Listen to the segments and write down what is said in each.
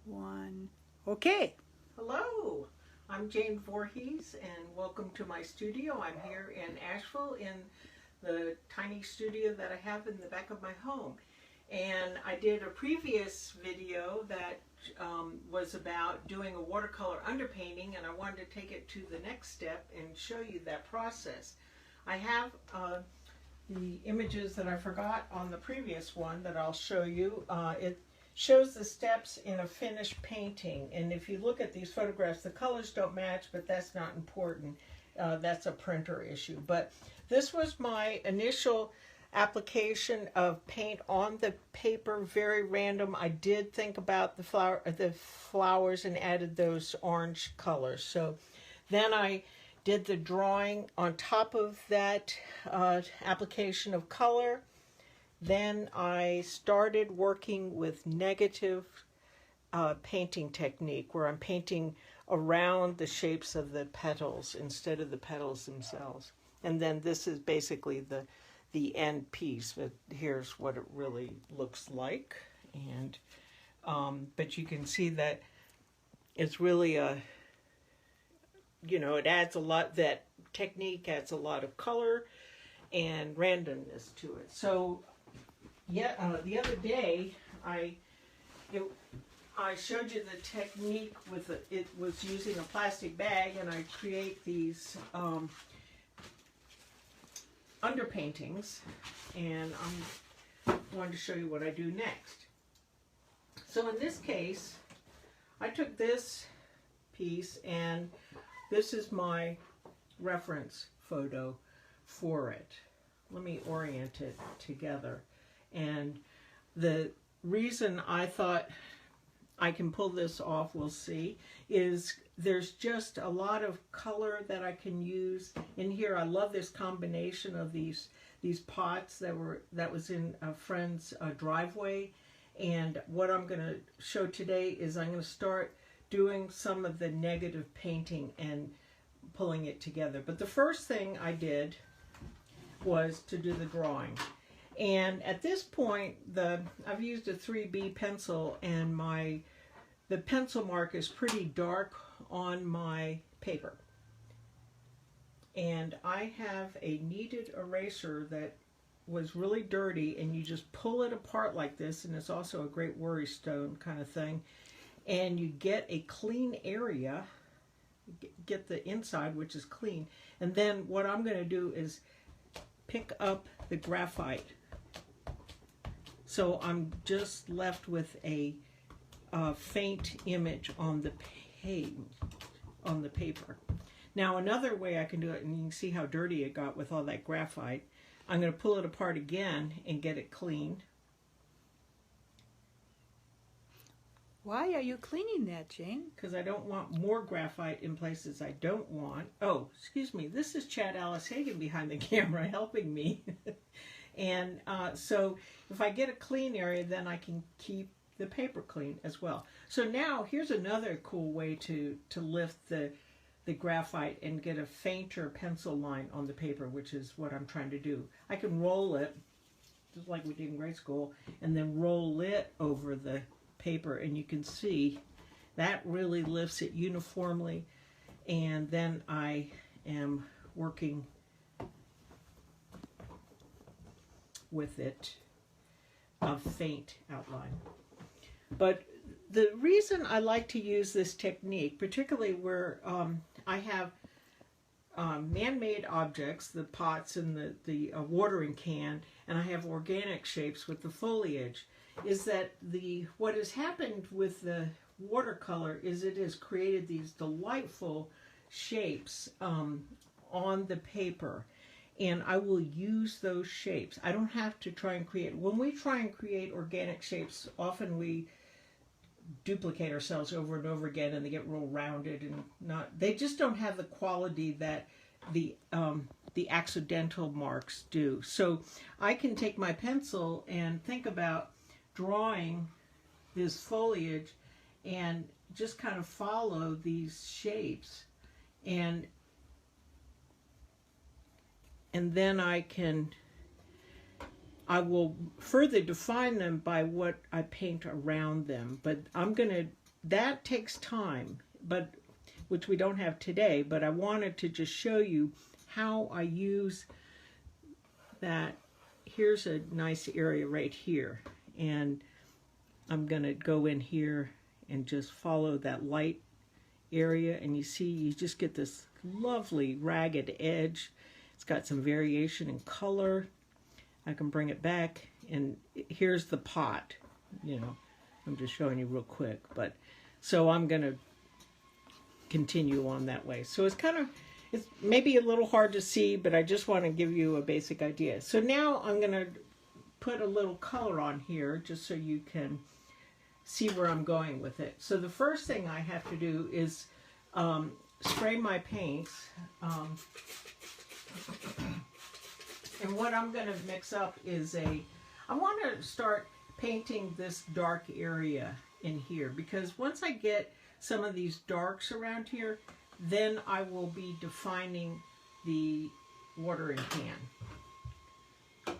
1. Okay. Hello, I'm Jane Voorhees and welcome to my studio. I'm here in Asheville in the tiny studio that I have in the back of my home. And I did a previous video that was about doing a watercolor underpainting, and I wanted to take it to the next step and show you that process. I have the images that I forgot on the previous one that I'll show you. It shows the steps in a finished painting, and if you look at these photographs, the colors don't match, but that's not important. That's a printer issue. But this was my initial application of paint on the paper, very random. I did think about the flowers and added those orange colors. So then I did the drawing on top of that application of color. Then I started working with negative painting technique, where I'm painting around the shapes of the petals instead of the petals themselves. And then this is basically the end piece, but here's what it really looks like. And but you can see that it's really it adds a lot, that technique adds a lot of color and randomness to it. So the other day I showed you the technique with it was using a plastic bag, and I create these underpaintings, and I'm going to show you what I do next. So in this case, I took this piece, and this is my reference photo for it. Let me orient it together. And the reason I thought I can pull this off, we'll see, is there's just a lot of color that I can use in here. I love this combination of these pots that was in a friend's driveway. And what I'm going to show today is I'm going to start doing some of the negative painting and pulling it together. But the first thing I did was to do the drawing. And at this point, I've used a 3B pencil, and the pencil mark is pretty dark on my paper. And I have a kneaded eraser that was really dirty, and you just pull it apart like this, and it's also a great worry stone kind of thing. And you get a clean area, get the inside, which is clean. And then what I'm going to do is pick up the graphite. So I'm just left with a faint image on the paper. Now another way I can do it, and you can see how dirty it got with all that graphite, I'm going to pull it apart again and get it clean. Why are you cleaning that, Jane? Because I don't want more graphite in places I don't want. Oh, excuse me, this is Chad Alice Hagen behind the camera helping me. And so if I get a clean area, then I can keep the paper clean as well. So now here's another cool way to lift the graphite and get a fainter pencil line on the paper, which is what I'm trying to do. I can roll it, just like we did in grade school, and then roll it over the paper, and you can see that really lifts it uniformly. And then I am working with it a faint outline. But the reason I like to use this technique, particularly where I have man-made objects, the pots and the watering can, and I have organic shapes with the foliage, is that what has happened with the watercolor is it has created these delightful shapes on the paper. And I will use those shapes. I don't have to try and create. When we try and create organic shapes, often we duplicate ourselves over and over again, and they get real rounded and they just don't have the quality that the accidental marks do. So I can take my pencil and think about drawing this foliage and just kind of follow these shapes, and then I will further define them by what I paint around them. But that takes time, but which we don't have today, but I wanted to just show you how I use that. Here's a nice area right here, and I'm going to go in here and just follow that light area, and you see you just get this lovely ragged edge. It's got some variation in color. I can bring it back, and here's the pot. I'm just showing you real quick, but so I'm going to continue on that way. So it's maybe a little hard to see, but I just want to give you a basic idea. So now I'm going to put a little color on here just so you can see where I'm going with it. So the first thing I have to do is spray my paints. And what I'm going to mix up is I want to start painting this dark area in here, because once I get some of these darks around here, then I will be defining the watering can.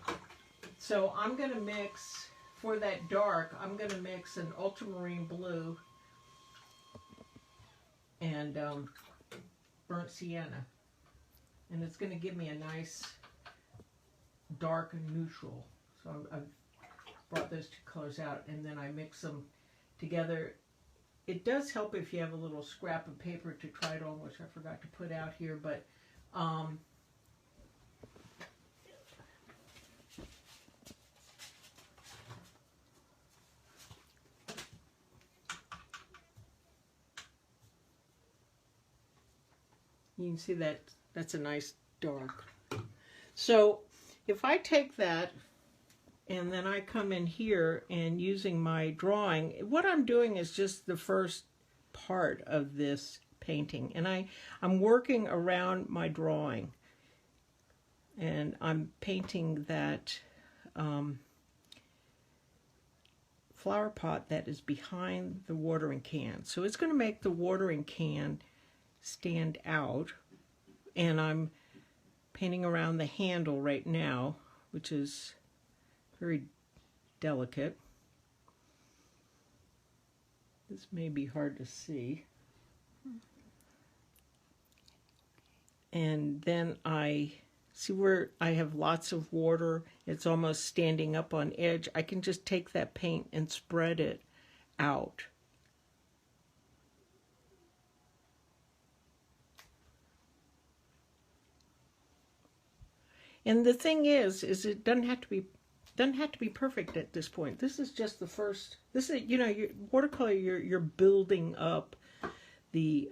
So I'm going to mix, for that dark, I'm going to mix an ultramarine blue and burnt sienna. And it's going to give me a nice dark and neutral. So I've brought those two colors out, and then I mix them together. It does help if you have a little scrap of paper to try it on, which I forgot to put out here, but you can see that that's a nice dark. So if I take that and then I come in here and using my drawing, what I'm doing is just the first part of this painting, and I'm working around my drawing, and I'm painting that flower pot that is behind the watering can. So it's going to make the watering can stand out, and I'm painting around the handle right now, which is very delicate. This may be hard to see. And then I see where I have lots of water. It's almost standing up on edge. I can just take that paint and spread it out. And the thing is it doesn't have to be perfect at this point. This is just the first. This is, your watercolor. You're building up the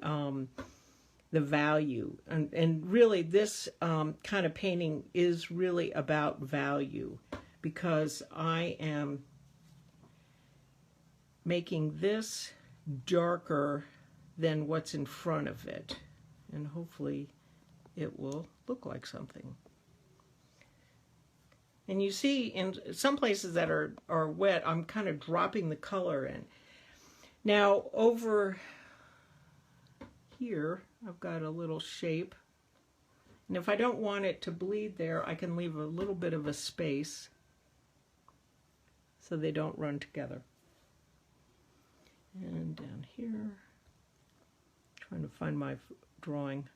value, and really this kind of painting is really about value, because I am making this darker than what's in front of it, and hopefully it will look like something. And you see in some places that are wet, I'm kind of dropping the color in. Now over here, I've got a little shape. And if I don't want it to bleed there, I can leave a little bit of a space so they don't run together. And down here, trying to find my drawing.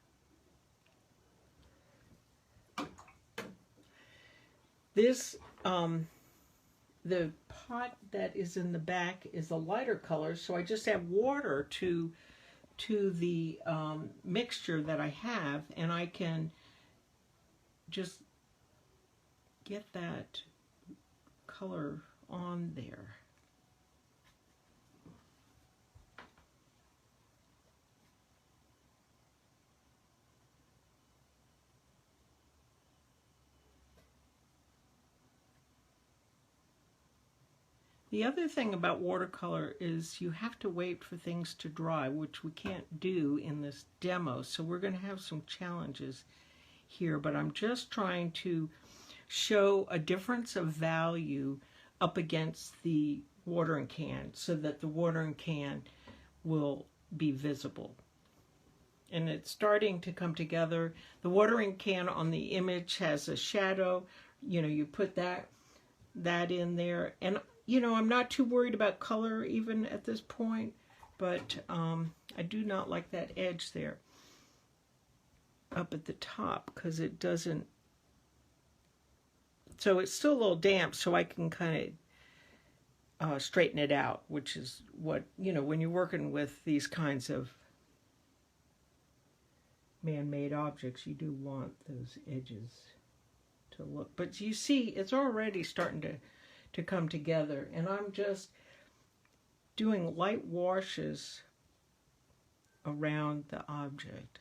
This, the pot that is in the back is a lighter color, so I just add water to the mixture that I have, and I can just get that color on there. The other thing about watercolor is you have to wait for things to dry, which we can't do in this demo. So we're going to have some challenges here, but I'm just trying to show a difference of value up against the watering can so that the watering can will be visible. And it's starting to come together. The watering can on the image has a shadow. You put that that in there. And, you know, I'm not too worried about color even at this point, but I do not like that edge there up at the top because it doesn't, so it's still a little damp, so I can kind of straighten it out, which is what, you know, when you're working with these kinds of man-made objects, you do want those edges to look. But you see, it's already starting to come together, and I'm just doing light washes around the object.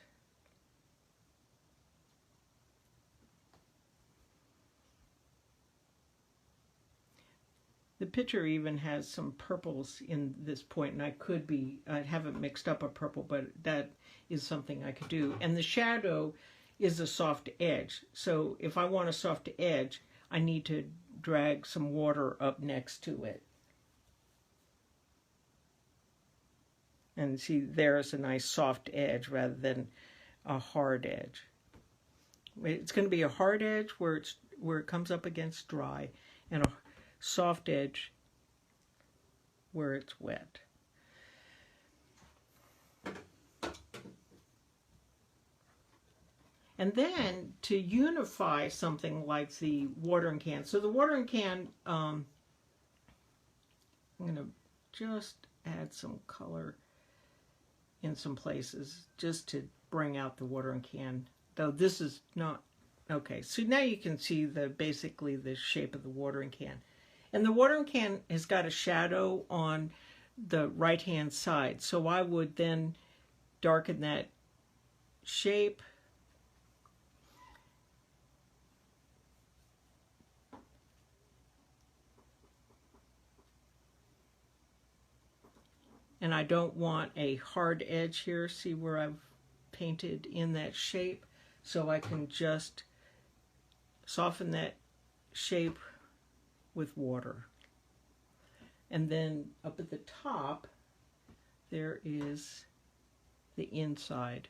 The picture even has some purples in this point, and I haven't mixed up a purple, but that is something I could do. And the shadow is a soft edge. So if I want a soft edge, I need to drag some water up next to it. And see, there's a nice soft edge rather than a hard edge. It's going to be a hard edge where it comes up against dry, and a soft edge where it's wet. And then to unify something like the watering can. So the watering can, I'm going to just add some color in some places just to bring out the watering can. Though this is not, okay, so now you can see basically the shape of the watering can. And the watering can has got a shadow on the right-hand side. So I would then darken that shape. And I don't want a hard edge here. See where I've painted in that shape? So I can just soften that shape with water. And then up at the top, there is the inside.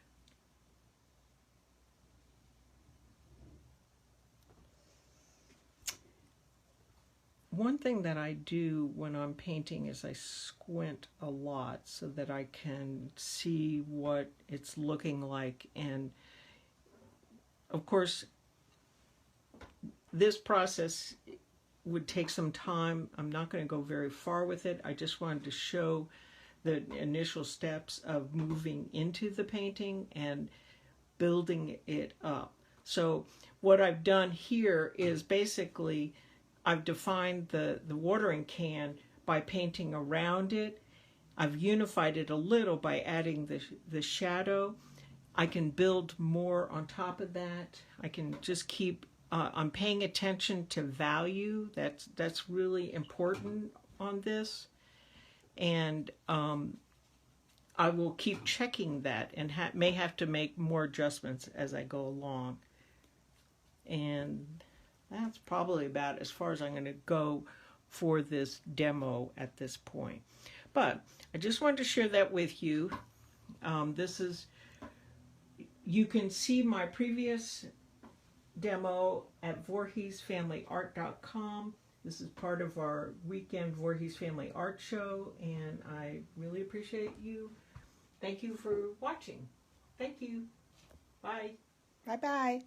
One thing that I do when I'm painting is I squint a lot so that I can see what it's looking like. And of course, this process would take some time. I'm not going to go very far with it. I just wanted to show the initial steps of moving into the painting and building it up. So what I've done here is basically I've defined the watering can by painting around it. I've unified it a little by adding the shadow. I can build more on top of that. I can just keep I'm paying attention to value. That's really important on this. And I will keep checking that and may have to make more adjustments as I go along. And that's probably about as far as I'm going to go for this demo at this point. But I just wanted to share that with you. You can see my previous demo at VoorheesFamilyArt.com. This is part of our weekend Voorhees Family Art Show, and I really appreciate you. Thank you for watching. Thank you. Bye. Bye-bye.